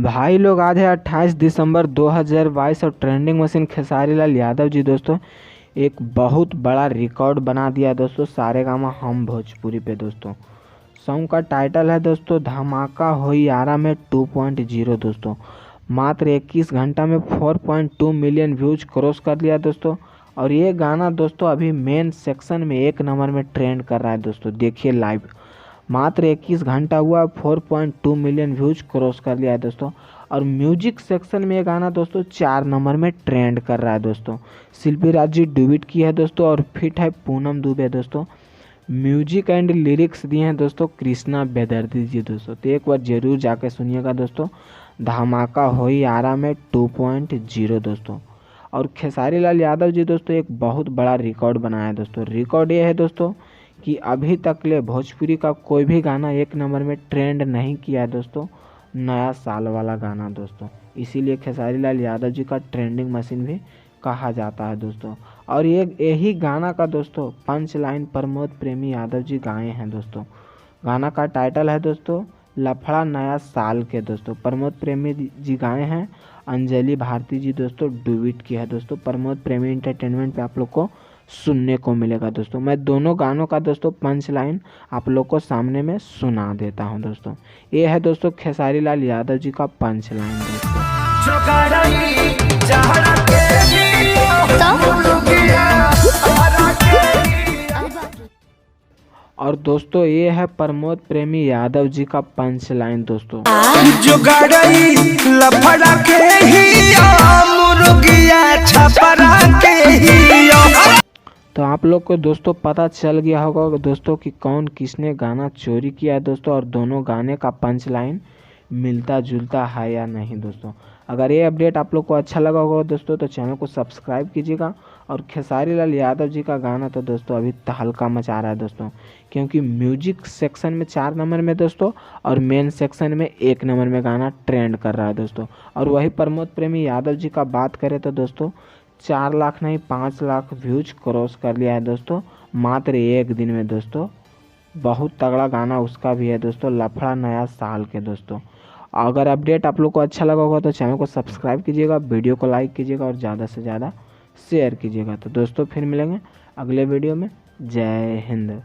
भाई लोग आज है 28 दिसंबर 2022 और ट्रेंडिंग मशीन खेसारी लाल यादव जी दोस्तों एक बहुत बड़ा रिकॉर्ड बना दिया दोस्तों सारेगामा हम भोजपुरी पे दोस्तों। सॉन्ग का टाइटल है दोस्तों धमाका होई आरा में 2.0 दोस्तों। मात्र 21 घंटा में 4.2 मिलियन व्यूज क्रॉस कर लिया दोस्तों। और ये गाना दोस्तों अभी मेन सेक्शन में 1 नंबर में ट्रेंड कर रहा है दोस्तों। देखिए लाइव मात्र 21 घंटा हुआ 4.2 मिलियन व्यूज क्रॉस कर लिया है दोस्तों। और म्यूजिक सेक्शन में ये गाना दोस्तों 4 नंबर में ट्रेंड कर रहा है दोस्तों। शिल्पी राज जी डुबिट की है दोस्तों और फिट है पूनम दुबे दोस्तों। म्यूजिक एंड लिरिक्स दिए हैं दोस्तों कृष्णा बेदर्दी जी दोस्तों। तो एक बार जरूर जाके सुनिएगा दोस्तों धमाका होई आरा में 2.0 दोस्तों। और खेसारी लाल यादव जी दोस्तों एक बहुत बड़ा रिकॉर्ड बनाया है दोस्तों। रिकॉर्ड ये है दोस्तों कि अभी तक ले भोजपुरी का कोई भी गाना 1 नंबर में ट्रेंड नहीं किया है दोस्तों। नया साल वाला गाना दोस्तों, इसीलिए खेसारी लाल यादव जी का ट्रेंडिंग मशीन भी कहा जाता है दोस्तों। और ये यही गाना का दोस्तों पंच लाइन प्रमोद प्रेमी यादव जी गाए हैं दोस्तों। गाना का टाइटल है दोस्तों लफड़ा नया साल के दोस्तों। प्रमोद प्रेमी जी गाए हैं, अंजलि भारती जी दोस्तों डुबिट की है दोस्तों। प्रमोद प्रेमी एंटरटेनमेंट पे आप लोग को सुनने को मिलेगा दोस्तों। मैं दोनों गानों का दोस्तों पंच लाइन आप लोग को सामने में सुना देता हूं दोस्तों। ये है दोस्तों खेसारी लाल यादव जी का पंच लाइन दोस्तों। और दोस्तों ये है प्रमोद प्रेमी यादव जी का पंच लाइन दोस्तों। तो आप लोग को दोस्तों पता चल गया होगा दोस्तों कि कौन किसने गाना चोरी किया है दोस्तों। और दोनों गाने का पंच लाइन मिलता जुलता है या नहीं दोस्तों। अगर ये अपडेट आप लोग को अच्छा लगा होगा दोस्तों तो चैनल को सब्सक्राइब कीजिएगा। और खेसारी लाल यादव जी का गाना तो दोस्तों अभी तहलका मचा रहा है दोस्तों, क्योंकि म्यूजिक सेक्शन में 4 नंबर में दोस्तों और मेन सेक्शन में 1 नंबर में गाना ट्रेंड कर रहा है दोस्तों। और वही प्रमोद प्रेमी यादव जी का बात करें तो दोस्तों 4 लाख नहीं 5 लाख व्यूज क्रॉस कर लिया है दोस्तों मात्र 1 दिन में दोस्तों। बहुत तगड़ा गाना उसका भी है दोस्तों लफड़ा नया साल के दोस्तों। अगर अपडेट आप लोग को अच्छा लगा होगा तो चैनल को सब्सक्राइब कीजिएगा, वीडियो को लाइक कीजिएगा और ज़्यादा से ज़्यादा शेयर कीजिएगा। तो दोस्तों फिर मिलेंगे अगले वीडियो में। जय हिंद।